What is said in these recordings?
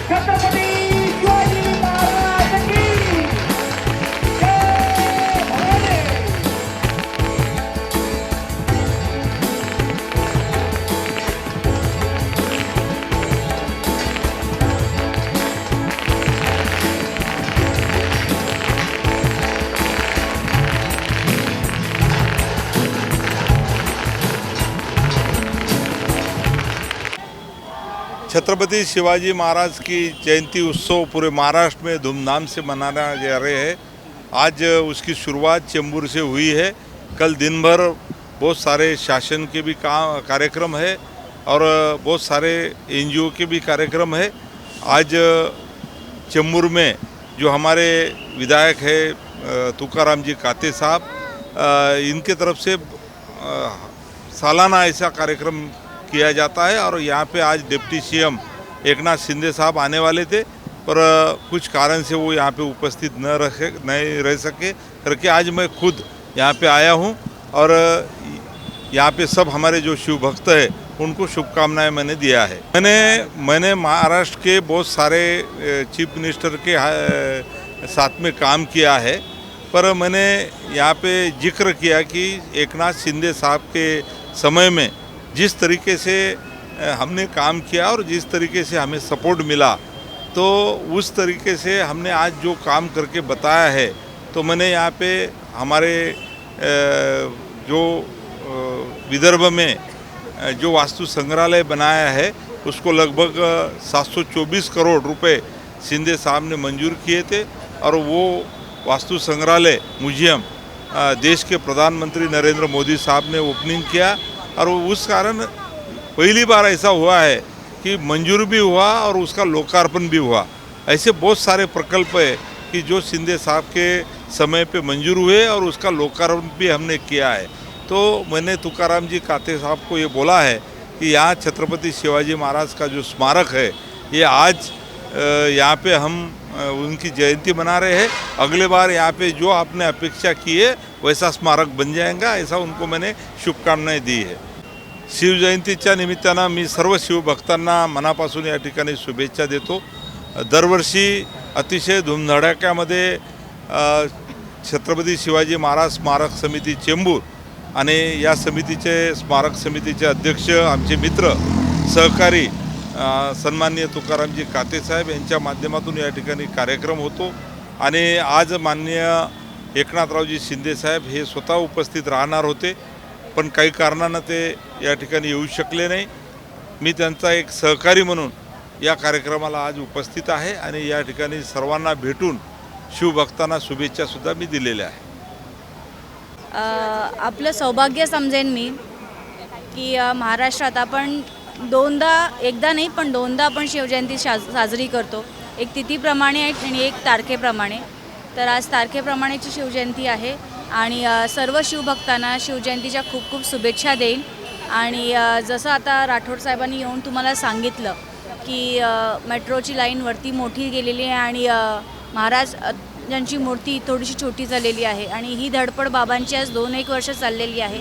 छत्रपती शिवाजी महाराज की जय भवानी। छत्रपति शिवाजी महाराज की जयंती उत्सव पूरे महाराष्ट्र में धूमधाम से मनाया जा रहे हैं। आज उसकी शुरुआत चेंबूर से हुई है। कल दिन भर बहुत सारे शासन के भी कार्यक्रम है और बहुत सारे एनजीओ के भी कार्यक्रम है। आज चेंबूर में जो हमारे विधायक है तुकाराम जी काते साहब, इनके तरफ से सालाना ऐसा कार्यक्रम किया जाता है और यहाँ पे आज डिप्टी सीएम एकनाथ शिंदे साहब आने वाले थे, पर कुछ कारण से वो यहाँ पे उपस्थित नहीं रह सके करके आज मैं खुद यहाँ पे आया हूँ और यहाँ पे सब हमारे जो शिव भक्त है उनको शुभकामनाएं मैंने दिया है। मैंने महाराष्ट्र के बहुत सारे चीफ मिनिस्टर के साथ में काम किया है, पर मैंने यहाँ पे जिक्र किया कि एकनाथ शिंदे साहब के समय में जिस तरीके से हमने काम किया और जिस तरीके से हमें सपोर्ट मिला, तो उस तरीके से हमने आज जो काम करके बताया है, तो मैंने यहाँ पे हमारे जो विदर्भ में जो वास्तु संग्रहालय बनाया है उसको लगभग 724 करोड़ रुपए शिंदे साहब ने मंजूर किए थे और वो वास्तु संग्रहालय म्यूजियम देश के प्रधानमंत्री नरेंद्र मोदी साहब ने ओपनिंग किया और उस कारण पहली बार ऐसा हुआ है कि मंजूर भी हुआ और उसका लोकार्पण भी हुआ। ऐसे बहुत सारे प्रकल्प है कि जो शिंदे साहब के समय पे मंजूर हुए और उसका लोकार्पण भी हमने किया है। तो मैंने तुकाराम जी काते साहब को ये बोला है कि यहाँ छत्रपति शिवाजी महाराज का जो स्मारक है, ये आज यहाँ पे हम उनकी जयंती मना रहे हैं। अगले बार यहाँ पे जो आपने अपेक्षा की है वैसा स्मारक बन जाएगा, ऐसा उनको मैंने शुभकामनाएं दी है। शिवजयंतीच्या निमित्तानं मी सर्व शिवभक्तांना मनापासून या ठिकाणी शुभेच्छा देतो। दरवर्षी अतिशय धूमधडाक्यामध्ये छत्रपती शिवाजी महाराज स्मारक समिती चेंबूर आणि या समितीचे स्मारक समितीचे अध्यक्ष आमचे मित्र सहकारी सन्माननीय तुकारामजी काते साहेब यांच्या माध्यमातून या ठिकाणी कार्यक्रम होतो आणि आज माननीय एकनाथरावजी शिंदे साहेब हे स्वतः उपस्थित राहणार होते, पण काही कारणानं ते या ठिकाणी येऊ शकले नाही। मी त्यांचा एक सहकारी म्हणून या कार्यक्रमाला आज उपस्थित आहे आणि या ठिकाणी सर्वांना भेटून शिवभक्तांना शुभेच्छा सुद्धा मी दिलेल्या आहे। आपलं सौभाग्य समजेन मी की महाराष्ट्रात आपण एकदा नाही पण दोनदा आपण शिवजयंती साजरी करतो, एक तिथीप्रमाणे आणि एक तारखेप्रमाणे। तर आज तारखेप्रमाणेची शिवजयंती आहे आणि सर्व शिवभक्तांना शिवजयंतीच्या खूप खूप शुभेच्छा देईन। आणि जसं आता राठोड साहेबांनी येऊन तुम्हाला सांगितलं की मेट्रोची लाईन वरती मोठी गेलेली आहे आणि महाराज यांची मूर्ती थोडीशी छोटी झालेली आहे आणि ही धडपड बाबांची आज 2-1 वर्ष चाललेली आहे।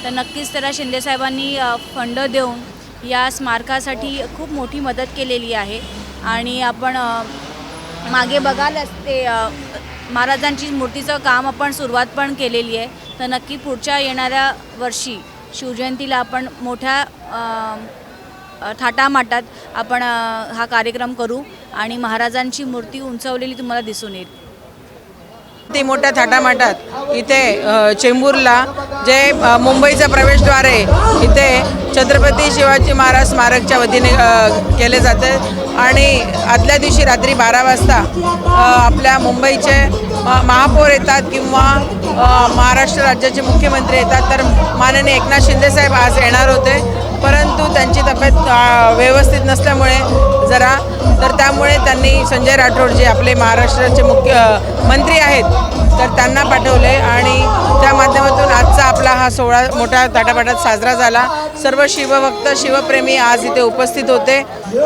तर नक्कीच त्याला शिंदे साहेबांनी फंड देऊन या स्मारकासाठी खूप मोठी मदत केलेली आहे आणि आपण मागे बघालच ते महाराजांची मूर्तीचं काम आपण सुरुवात पण केलेली आहे। तर नक्की पुढच्या येणाऱ्या वर्षी शिवजयंतीला आपण मोठ्या थाटामाटात आपण हा कार्यक्रम करू आणि महाराजांची मूर्ती उंचावलेली तुम्हाला दिसून येईल। ती मोठ्या थाटामाटात इथे चेंबूरला जे मुंबईचं प्रवेशद्वार आहे इथे छत्रपती शिवाजी महाराज स्मारकच्या वतीने केले जाते आणि आदल्या दिवशी रात्री 12 वाजता आपल्या मुंबईचे महापौर येतात किंवा महाराष्ट्र राज्याचे मुख्यमंत्री येतात। तर माननीय एकनाथ शिंदे साहेब आज येणार होते, परंतु त्यांची तब्येत व्यवस्थित नसल्यामुळे तर त्यामुळे त्यांनी संजय राठोड जे आपले महाराष्ट्राचे मुख्यमंत्री आहेत तर त्यांना पाठवले आणि त्या माध्यमातून आजचा आपला हा सोहळा मोठ्या थाटामाटात साजरा झाला। सर्व शिवभक्त शिवप्रेमी आज इथे उपस्थित होते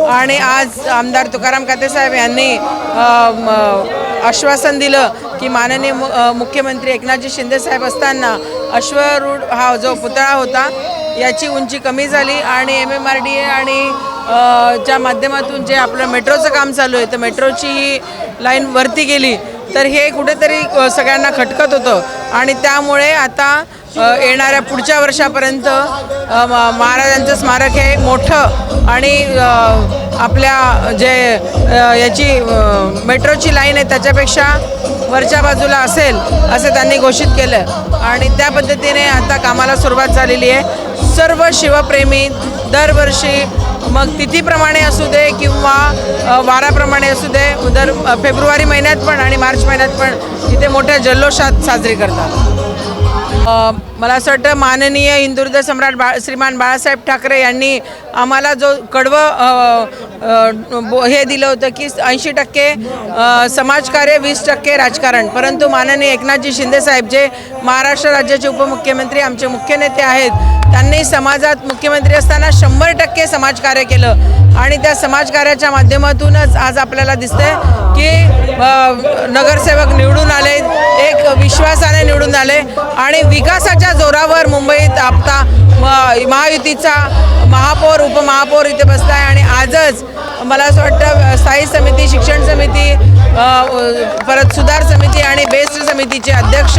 आणि आज आमदार तुकाराम काते साहेब यांनी आश्वासन दिलं की माननीय मुख्यमंत्री एकनाथजी शिंदे साहेब असताना अश्वरूढ हा जो पुतळा होता याची उंची कमी झाली आणि MMRDA आणि च्या माध्यमातून जे आपलं मेट्रोचं काम चालू आहे तर मेट्रोची ही लाईन वरती गेली तर हे कुठेतरी सगळ्यांना खटकत होतं आणि त्यामुळे आता येणाऱ्या पुढच्या वर्षापर्यंत महाराजांचं स्मारक हे मोठं आणि आपल्या जे याची मेट्रोची लाईन आहे त्याच्यापेक्षा वरच्या बाजूला असेल असं त्यांनी घोषित केलं आणि त्या पद्धतीने आता कामाला सुरुवात झालेली आहे. सर्व शिवप्रेमी दरवर्षी मग तिथीप्रमाणे असू दे किंवा वाराप्रमाणे असू दे दर फेब्रुवारी महिन्यात पण आणि मार्च महिन्यात पण इथे मोठ्या जल्लोषात साजरी करतात. मला असं वाटतं माननीय हिंदुहृदय सम्राट श्रीमान बाळासाहेब ठाकरे यांनी आम्हाला जो कडवं हे दिलं होतं की 80% समाजकार्य 20% राजकारण, परंतु माननीय एकनाथजी शिंदेसाहेब जे महाराष्ट्र राज्याचे उपमुख्यमंत्री आमचे मुख्य नेते आहेत त्यांनी समाजात मुख्यमंत्री असताना 100% समाजकार्य केलं आणि त्या समाजकार्याच्या माध्यमातूनच आज आपल्याला दिसतंय की नगरसेवक निवडून आले, एक विश्वासाने निवडून आले आणि विकासाच्या जोरावर मुंबईत आता महायुतीचा महापौर उपमहापौर इथे बसला आहे आणि आजच मला असं वाटतं स्थायी समिती, शिक्षण समिती, परत सुधार समिती आणि बेस्ट समितीचे अध्यक्ष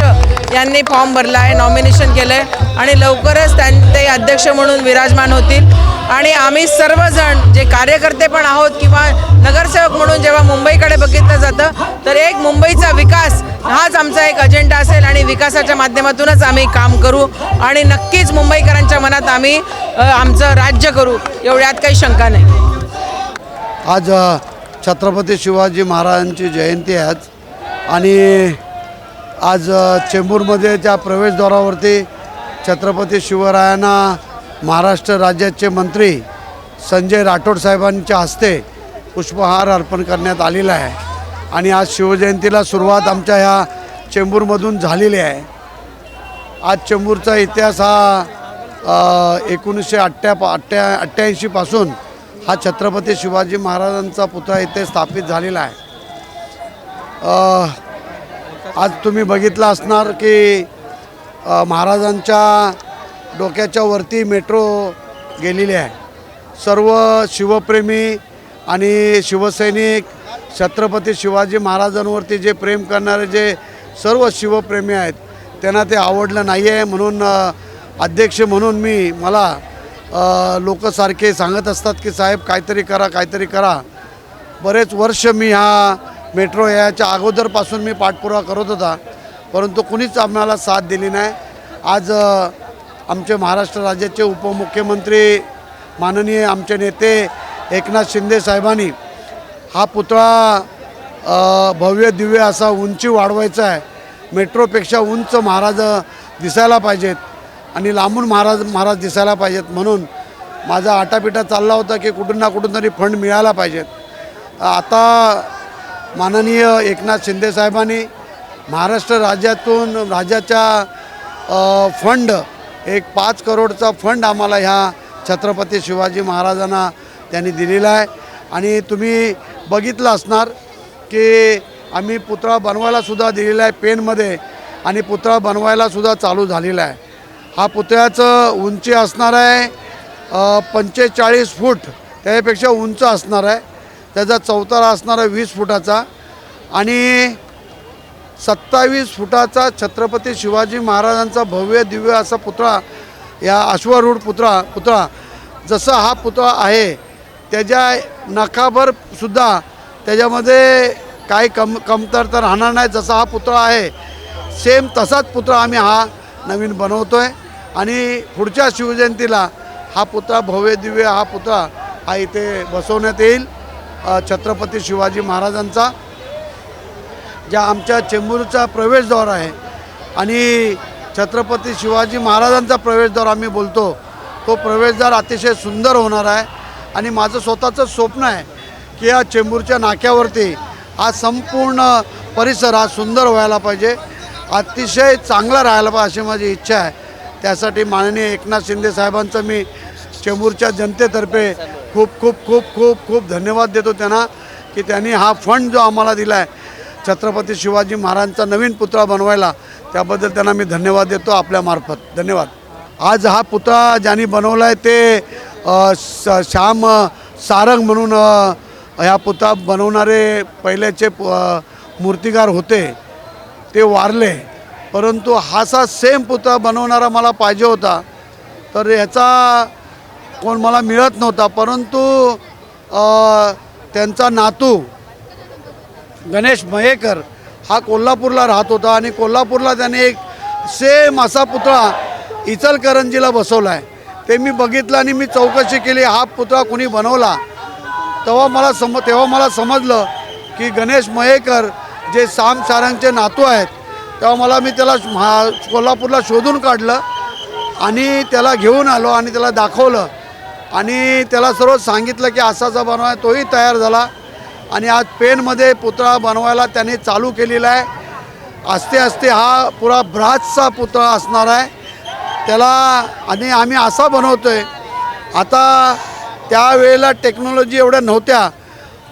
यांनी फॉर्म भरला आहे, नॉमिनेशन केलं आहे आणि लवकरच ते अध्यक्ष म्हणून विराजमान होतील आणि आम्ही सर्वजण जे कार्यकर्ते पण आहोत किंवा नगरसेवक म्हणून जेव्हा मुंबईकडे बघितलं जातं तर एक मुंबईचा विकास हाच आमचा एक अजेंडा असेल आणि विकासाच्या माध्यमातूनच आम्ही काम करू आणि नक्कीच मुंबईकरांच्या मनात आम्ही आमचं राज्य करू, एवढ्यात काही शंका नाही. आज छत्रपती शिवाजी महाराजांची जयंती आहे आज आणि आज चेंबूरमध्ये त्या प्रवेशद्वारावरती छत्रपती शिवरायांना महाराष्ट्र राज्याचे मंत्री संजय राठोड साहेबांच्या हस्ते पुष्पहार अर्पण करण्यात आलेला आहे आणि आज शिवजयंतीला सुरुवात आमच्या ह्या चेंबूरमधून झालेली आहे. आज चेंबूरचा इतिहास हा 1988 पासून हा छत्रपती शिवाजी महाराजांचा पुतळा इथे स्थापित झालेला आहे. आज तुम्ही बघितलं असणार की महाराजांच्या डोक्याच्या वरती मेट्रो गेलेली आहे. सर्व शिवप्रेमी आणि शिवसैनिक छत्रपती शिवाजी महाराजांवरती जे प्रेम करणारे जे सर्व शिवप्रेमी आहेत त्यांना ते आवडलं नाही आहे म्हणून अध्यक्ष म्हणून मला लोक सारखे सांगत असतात की साहेब काहीतरी करा काहीतरी करा. बरेच वर्ष मी हा मेट्रो याच्या अगोदरपासून मी पाठपुरावा करत होता परंतु कुणीच आम्हाला साथ दिली नाही. आज आमचे महाराष्ट्र राज्याचे उपमुख्यमंत्री माननीय आमचे नेते एकनाथ शिंदे साहेबांनी हा पुतळा भव्य दिव्य असा उंची वाढवायचा आहे. मेट्रोपेक्षा उंच महाराज दिसायला पाहिजेत आणि लांबून महाराज दिसायला पाहिजेत म्हणून माझा आटापिटा चालला होता की कुठून ना कुठून तरी फंड मिळायला पाहिजेत. आता माननीय एकनाथ शिंदे साहेबांनी महाराष्ट्र राज्याच्या फंड एक 5 करोडचा फंड आम्हाला ह्या छत्रपती शिवाजी महाराजांना त्यांनी दिलेला आहे आणि तुम्ही बघितलं असणार की आम्ही पुतळा बनवायलासुद्धा दिलेला आहे पेनमध्ये आणि पुतळा बनवायलासुद्धा चालू झालेला आहे. हा पुतळ्याचं उंची असणार आहे 45 फूट, त्यापेक्षा उंच असणार आहे. त्याचा चौतारा असणार आहे 20 फुटाचा आणि 27 फुटाचा छत्रपती शिवाजी महाराजांचा भव्य दिव्य असा पुतळा या अश्वारूढ पुतळा जसा हा पुतळा आहे त्याच्या नखाभर सुद्धा त्याच्यामध्ये काही कमतरता राहणार नाही. जसा हा पुतळा आहे सेम तसाच पुतळा आम्ही हा नवीन बनवतो आहे आणि पुढच्या शिवजयंतीला हा पुतळा भव्य दिव्य हा पुतळा हा इथे बसवण्यात येईल. छत्रपती शिवाजी महाराजांचा ज्या आमच्या चेंबूरचा प्रवेशद्वार आहे आणि छत्रपती शिवाजी महाराजांचा प्रवेशद्वार आम्ही बोलतो तो प्रवेशद्वार अतिशय सुंदर होणार आहे आणि माझं स्वतःचं स्वप्न आहे की या चेंबूरच्या नाक्यावरती हा संपूर्ण परिसर हा सुंदर व्हायला पाहिजे, अतिशय चांगला राहायला पाहिजे अशी माझी इच्छा आहे. त्यासाठी माननीय एकनाथ शिंदे साहेबांचं मी चेंबूरच्या जनतेतर्फे खूप खूप खूप खूप खूप धन्यवाद देतो त्यांना की त्यांनी हा फंड जो आम्हाला दिला आहे छत्रपती शिवाजी महाराजांचा नवीन पुतळा बनवायला, त्याबद्दल त्यांना मी धन्यवाद देतो आपल्यामार्फत. धन्यवाद. आज हा पुतळा ज्यांनी बनवला आहे ते श्याम सारंग म्हणून ह्या पुतळा बनवणारे पहिल्याचे मूर्तिकार होते, ते वारले. परंतु हाचा सेम पुतळा बनवणारा मला पाहिजे होता, तर याचा कोण मला मिळत नव्हता. परंतु त्यांचा नातू गणेश मयेकर हा कोल्हापूरला राहत होता आणि कोल्हापूरला त्याने एक सेम असा पुतळा इचलकरंजीला बसवला आहे. ते मी बघितलं आणि मी चौकशी केली, हा पुतळा कोणी बनवला. तेव्हा मला समजलं की गणेश मयेकर जे साम सारंगचे नातू आहेत. तेव्हा मी त्याला कोल्हापूरला शोधून काढलं आणि त्याला घेऊन आलो आणि त्याला दाखवलं आणि त्याला सर्व सांगितलं की असाचा बनवाय. तोही तयार झाला आणि आज पेनमध्ये पुतळा बनवायला त्याने चालू केलेला आहे. आस्ते हा पुरा ब्रासचा पुतळा असणार आहे त्याला. आणि आम्ही असा बनवतो आहे, आता त्यावेळेला टेक्नॉलॉजी एवढ्या नव्हत्या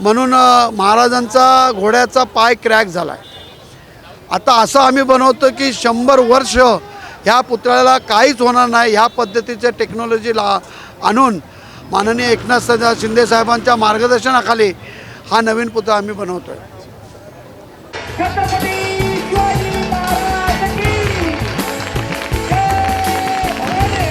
म्हणून महाराजांचा घोड्याचा पाय क्रॅक झाला आहे. आता असं आम्ही बनवतो की 100 वर्ष ह्या पुतळ्याला काहीच होणार नाही. ह्या पद्धतीच्या टेक्नॉलॉजीला आणून माननीय एकनाथ शिंदे साहेबांच्या मार्गदर्शनाखाली हा नवीन पुतळा आम्ही बनवतो आहे. छत्रपती शिवाजी महाराज की जय भवानी.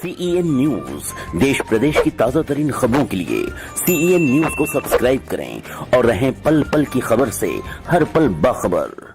CEN न्यूज, देश प्रदेश की ताजा तरीन खबरों के लिए CEN न्यूज को सब्सक्राइब करें और रहें पल पल की खबर से हर पल बाखबर.